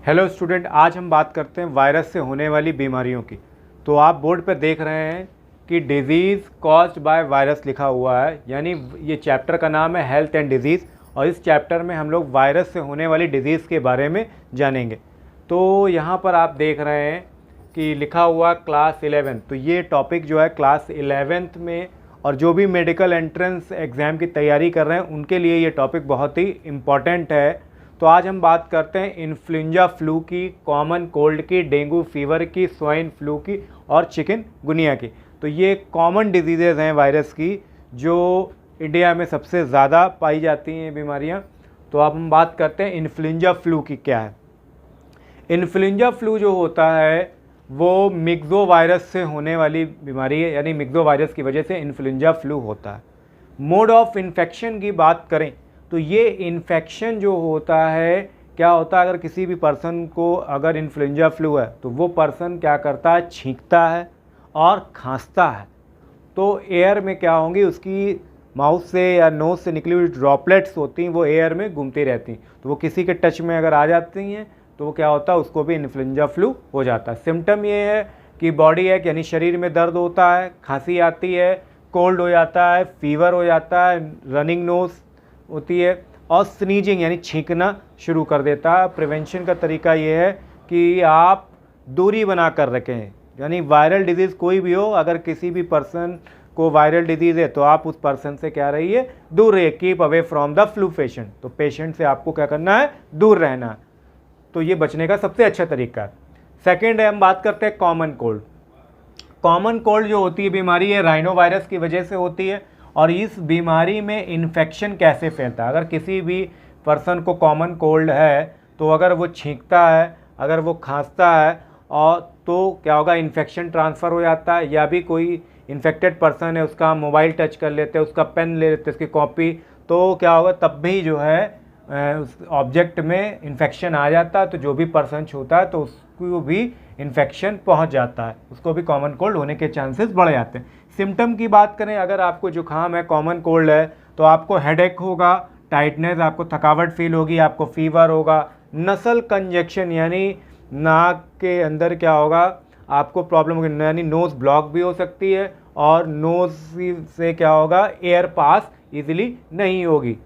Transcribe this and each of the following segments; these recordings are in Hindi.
हेलो स्टूडेंट, आज हम बात करते हैं वायरस से होने वाली बीमारियों की। तो आप बोर्ड पर देख रहे हैं कि डिजीज़ कॉज्ड बाय वायरस लिखा हुआ है, यानी ये चैप्टर का नाम है हेल्थ एंड डिजीज़, और इस चैप्टर में हम लोग वायरस से होने वाली डिजीज़ के बारे में जानेंगे। तो यहाँ पर आप देख रहे हैं कि लिखा हुआ क्लास 11, तो ये टॉपिक जो है क्लास 11th में, और जो भी मेडिकल एंट्रेंस एग्ज़ाम की तैयारी कर रहे हैं उनके लिए ये टॉपिक बहुत ही इम्पॉर्टेंट है। तो आज हम बात करते हैं इन्फ्लुएंजा फ्लू की, कॉमन कोल्ड की, डेंगू फीवर की, स्वाइन फ्लू की और चिकनगुनिया की। तो ये कॉमन डिजीज़ेज़ हैं वायरस की, जो इंडिया में सबसे ज़्यादा पाई जाती हैं बीमारियां। तो अब हम बात करते हैं इन्फ्लुएंजा फ्लू की क्या है। इन्फ्लुएंजा फ्लू जो होता है वो मिक्सो वायरस से होने वाली बीमारी है, यानी मिक्सो वायरस की वजह से इन्फ्लुएंजा फ्लू होता है। मोड ऑफ इन्फेक्शन की बात करें तो ये इन्फेक्शन जो होता है, क्या होता है, अगर किसी भी पर्सन को अगर इन्फ्लुएंजा फ्लू है तो वो पर्सन क्या करता है, छींकता है और खांसता है। तो एयर में क्या होंगी, उसकी माउथ से या नोज़ से निकली हुई ड्रॉपलेट्स होती हैं वो एयर में घूमती रहती हैं। तो वो किसी के टच में अगर आ जाती हैं तो वो क्या होता है, उसको भी इन्फ्लुएंजा फ्लू हो जाता है। सिम्टम ये है कि बॉडी एक यानी शरीर में दर्द होता है, खांसी आती है, कोल्ड हो जाता है, फीवर हो जाता है, रनिंग नोज़ होती है और स्नीजिंग यानी छींकना शुरू कर देता है। प्रिवेंशन का तरीका ये है कि आप दूरी बना कर रखें, यानी वायरल डिजीज़ कोई भी हो, अगर किसी भी पर्सन को वायरल डिजीज़ है तो आप उस पर्सन से क्या रहिए, दूर रहिए। Keep away from the flu patient, तो पेशेंट से आपको क्या करना है, दूर रहना है। तो ये बचने का सबसे अच्छा तरीका है। सेकेंड है, हम बात करते हैं कॉमन कोल्ड। कॉमन कोल्ड जो होती है बीमारी है राइनो वायरस की वजह से होती है, और इस बीमारी में इन्फेक्शन कैसे फैलता है। अगर किसी भी पर्सन को कॉमन कोल्ड है तो अगर वो छींकता है, अगर वो खांसता है, और तो क्या होगा, इन्फेक्शन ट्रांसफ़र हो जाता है। या भी कोई इन्फेक्टेड पर्सन है, उसका मोबाइल टच कर लेते हैं, उसका पेन ले लेते हैं, उसकी कॉपी, तो क्या होगा, तब भी जो है उस ऑब्जेक्ट में इन्फेक्शन आ जाता है। तो जो भी पर्सन छूता है तो उसको भी इन्फेक्शन पहुंच जाता है, उसको भी कॉमन कोल्ड होने के चांसेस बढ़ जाते हैं। सिम्टम की बात करें, अगर आपको जुकाम है, कॉमन कोल्ड है, तो आपको हेडेक होगा, टाइटनेस, आपको थकावट फील होगी, आपको फीवर होगा, नसल कंजेक्शन यानी नाक के अंदर क्या होगा, आपको प्रॉब्लम होगी, यानी नोज़ ब्लॉक भी हो सकती है, और नोज़ से क्या होगा, एयर पास इजीली नहीं होगी।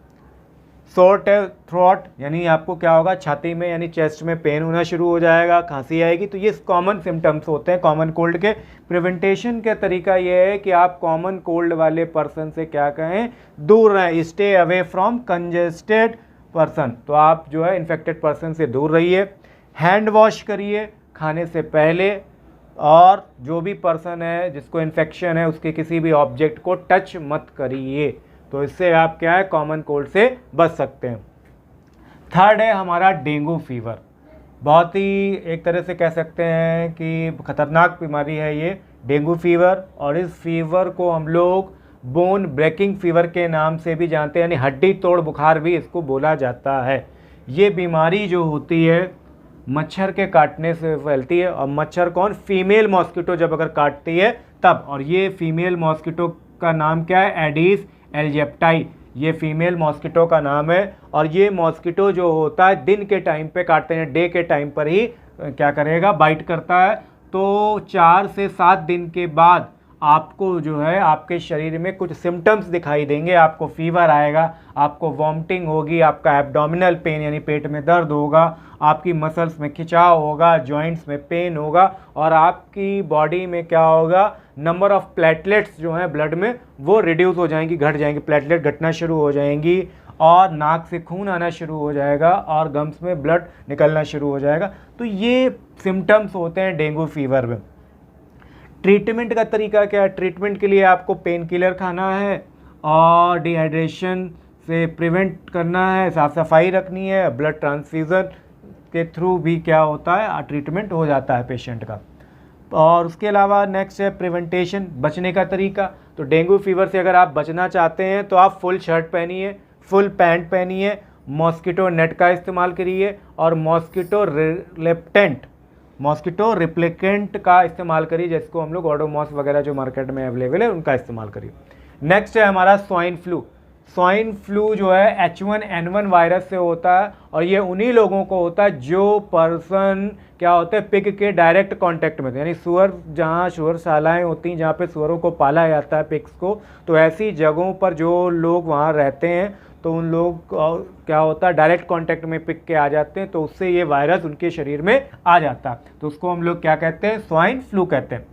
सोर थ्रोट यानी आपको क्या होगा, छाती में यानी चेस्ट में पेन होना शुरू हो जाएगा, खांसी आएगी। तो ये कॉमन सिम्टम्स होते हैं कॉमन कोल्ड के। प्रिवेंटेशन का तरीका ये है कि आप कॉमन कोल्ड वाले पर्सन से क्या कहें, दूर रहें, stay away from congested person. तो आप जो है इन्फेक्टेड पर्सन से दूर रहिए, हैंड वॉश करिए खाने से पहले, और जो भी पर्सन है जिसको इन्फेक्शन है उसके किसी भी ऑब्जेक्ट को टच मत करिए। तो इससे आप क्या है, कॉमन कोल्ड से बच सकते हैं। थर्ड है हमारा डेंगू फीवर। बहुत ही एक तरह से कह सकते हैं कि खतरनाक बीमारी है ये डेंगू फीवर, और इस फीवर को हम लोग बोन ब्रेकिंग फीवर के नाम से भी जानते हैं, यानी हड्डी तोड़ बुखार भी इसको बोला जाता है। ये बीमारी जो होती है मच्छर के काटने से फैलती है, और मच्छर कौन, फीमेल मॉस्किटो जब अगर काटती है तब। और ये फीमेल मॉस्किटो का नाम क्या है, एडिस एल्जेप्टाई, ये फीमेल मॉस्किटो का नाम है। और ये मॉस्किटो जो होता है दिन के टाइम पे काटते हैं, डे के टाइम पर ही क्या करेगा, बाइट करता है। तो 4 से 7 दिन के बाद आपको जो है आपके शरीर में कुछ सिम्टम्स दिखाई देंगे। आपको फीवर आएगा, आपको वॉमिटिंग होगी, आपका एब्डोमिनल पेन यानी पेट में दर्द होगा, आपकी मसल्स में खिंचाव होगा, जॉइंट्स में पेन होगा, और आपकी बॉडी में क्या होगा, नंबर ऑफ प्लेटलेट्स जो हैं ब्लड में वो रिड्यूस हो जाएंगी, घट जाएंगी, प्लेटलेट घटना शुरू हो जाएंगी, और नाक से खून आना शुरू हो जाएगा, और गम्स में ब्लड निकलना शुरू हो जाएगा। तो ये सिम्टम्स होते हैं डेंगू फीवर में। ट्रीटमेंट का तरीका क्या है, ट्रीटमेंट के लिए आपको पेन किलर खाना है, और डिहाइड्रेशन से प्रिवेंट करना है, साफ़ सफाई रखनी है, ब्लड ट्रांसफ्यूज़न के थ्रू भी क्या होता है, ट्रीटमेंट हो जाता है पेशेंट का। और उसके अलावा नेक्स्ट है प्रिवेंटेशन, बचने का तरीका। तो डेंगू फीवर से अगर आप बचना चाहते हैं तो आप फुल शर्ट पहनिए, फुल पैंट पहनिए, मॉस्किटो नेट का इस्तेमाल करिए, और मॉस्किटो रिप्लिकेंट का इस्तेमाल करिए, जिसको हम लोग ओडोमॉस वगैरह जो मार्केट में अवेलेबल है उनका इस्तेमाल करिए। नेक्स्ट है हमारा स्वाइन फ्लू। स्वाइन फ्लू जो है H1N1 वायरस से होता है, और ये उन्हीं लोगों को होता है जो पर्सन क्या होते हैं पिग के डायरेक्ट कांटेक्ट में थे, यानी सुअर, जहाँ सुअरशालाएँ होती हैं जहाँ पे सुअरों को पाला जाता है पिग्स को, तो ऐसी जगहों पर जो लोग वहाँ रहते हैं तो उन लोग क्या होता है डायरेक्ट कांटेक्ट में पिग के आ जाते हैं, तो उससे ये वायरस उनके शरीर में आ जाता है, तो उसको हम लोग क्या कहते हैं, स्वाइन फ्लू कहते हैं।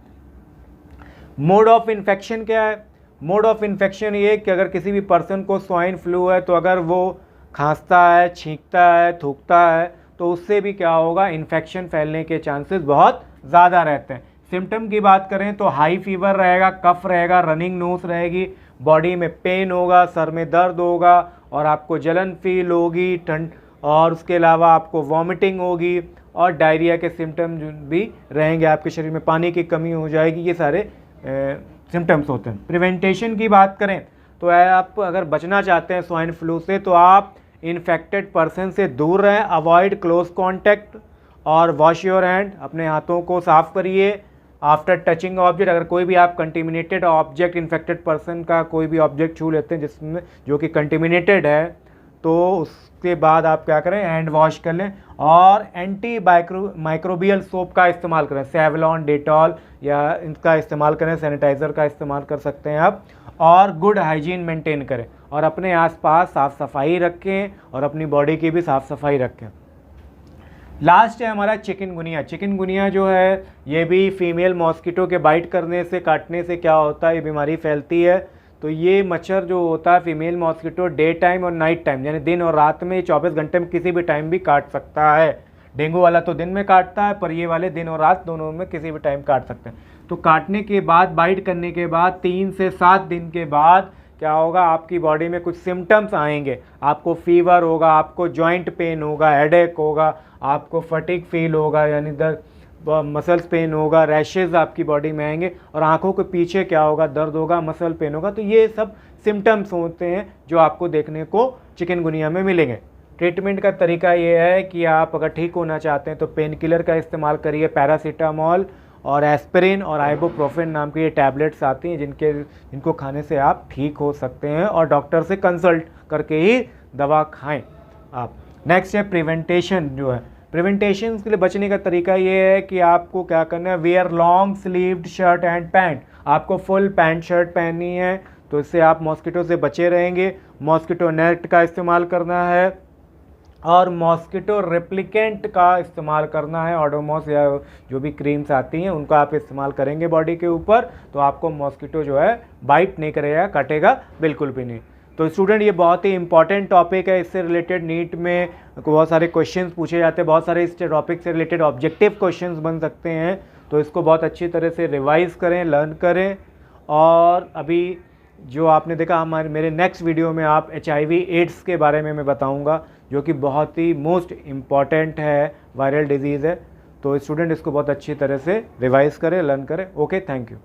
मोड ऑफ इन्फेक्शन क्या है? मोड ऑफ इन्फेक्शन ये कि अगर किसी भी पर्सन को स्वाइन फ्लू है तो अगर वो खांसता है, छींकता है, थूकता है तो उससे भी क्या होगा, इन्फेक्शन फैलने के चांसेस बहुत ज़्यादा रहते हैं। सिम्टम की बात करें तो हाई फीवर रहेगा, कफ रहेगा, रनिंग नोज रहेगी, बॉडी में पेन होगा, सर में दर्द होगा और आपको जलन फील होगी, ठंड, और उसके अलावा आपको वॉमिटिंग होगी और डायरिया के सिम्टम भी रहेंगे, आपके शरीर में पानी की कमी हो जाएगी, ये सारे सिम्टम्स होते हैं। प्रिवेंटेशन की बात करें तो आप अगर बचना चाहते हैं स्वाइन फ्लू से तो आप इन्फेक्टेड पर्सन से दूर रहें, अवॉइड क्लोज कॉन्टैक्ट और वॉश योर हैंड, अपने हाथों को साफ़ करिए आफ्टर टचिंग ऑब्जेक्ट। अगर कोई भी आप कंटेमिनेटेड ऑब्जेक्ट, इन्फेक्टेड पर्सन का कोई भी ऑब्जेक्ट छू लेते हैं जिसमें जो कि कंटेमिनेटेड है तो उसके बाद आप क्या करें, हैंड वॉश कर लें और एंटी माइक्रोबियल सोप का इस्तेमाल करें, सेवलॉन, डेटॉल या इनका इस्तेमाल करें, सैनिटाइज़र का इस्तेमाल कर सकते हैं आप, और गुड हाइजीन मेंटेन करें और अपने आसपास साफ़ सफाई रखें और अपनी बॉडी की भी साफ़ सफाई रखें। लास्ट है हमारा चिकनगुनिया। चिकनगुनिया जो है ये भी फीमेल मॉस्किटो के बाइट करने से, काटने से क्या होता है, ये बीमारी फैलती है। तो ये मच्छर जो होता है फीमेल मॉस्किटो डे टाइम और नाइट टाइम यानी दिन और रात में 24 घंटे में किसी भी टाइम भी काट सकता है। डेंगू वाला तो दिन में काटता है पर ये वाले दिन और रात दोनों में किसी भी टाइम काट सकते हैं। तो काटने के बाद, बाइट करने के बाद 3 से 7 दिन के बाद क्या होगा, आपकी बॉडी में कुछ सिम्टम्स आएंगे, आपको फीवर होगा, आपको जॉइंट पेन होगा, हेडेक होगा, आपको फटीग फील होगा यानी दर्द, मसल्स पेन होगा, रैशेज़ आपकी बॉडी में आएंगे और आंखों के पीछे क्या होगा, दर्द होगा, मसल पेन होगा। तो ये सब सिम्टम्स होते हैं जो आपको देखने को चिकनगुनिया में मिलेंगे। ट्रीटमेंट का तरीका ये है कि आप अगर ठीक होना चाहते हैं तो पेन किलर का इस्तेमाल करिए, पैरासीटामॉल और एस्पिरिन और आइबुप्रोफेन नाम की ये टैबलेट्स आती हैं जिनको खाने से आप ठीक हो सकते हैं और डॉक्टर से कंसल्ट करके ही दवा खाएं आप। नेक्स्ट है प्रिवेंटेशन। जो है प्रिवेंटेशन के लिए बचने का तरीका ये है कि आपको क्या करना है, wear long sleeved shirt and pant, आपको फुल पैंट शर्ट पहननी है तो इससे आप मॉस्किटो से बचे रहेंगे। मॉस्किटो नेट का इस्तेमाल करना है और मॉस्किटो रेप्लिकेंट का इस्तेमाल करना है, ओडोमॉस या जो भी क्रीम्स आती हैं उनका आप इस्तेमाल करेंगे बॉडी के ऊपर तो आपको मॉस्किटो जो है बाइट नहीं करेगा, काटेगा बिल्कुल भी नहीं। तो स्टूडेंट ये बहुत ही इंपॉर्टेंट टॉपिक है, इससे रिलेटेड नीट में बहुत सारे क्वेश्चंस पूछे जाते हैं, बहुत सारे इस टॉपिक से रिलेटेड ऑब्जेक्टिव क्वेश्चंस बन सकते हैं। तो इसको बहुत अच्छी तरह से रिवाइज़ करें, लर्न करें। और अभी जो आपने देखा मेरे नेक्स्ट वीडियो में आप HIV एड्स के बारे में मैं बताऊंगा जो कि बहुत ही मोस्ट इम्पॉर्टेंट है, वायरल डिजीज़ है। तो स्टूडेंट इसको बहुत अच्छी तरह से रिवाइज़ करें, लर्न करें। Okay, thank you.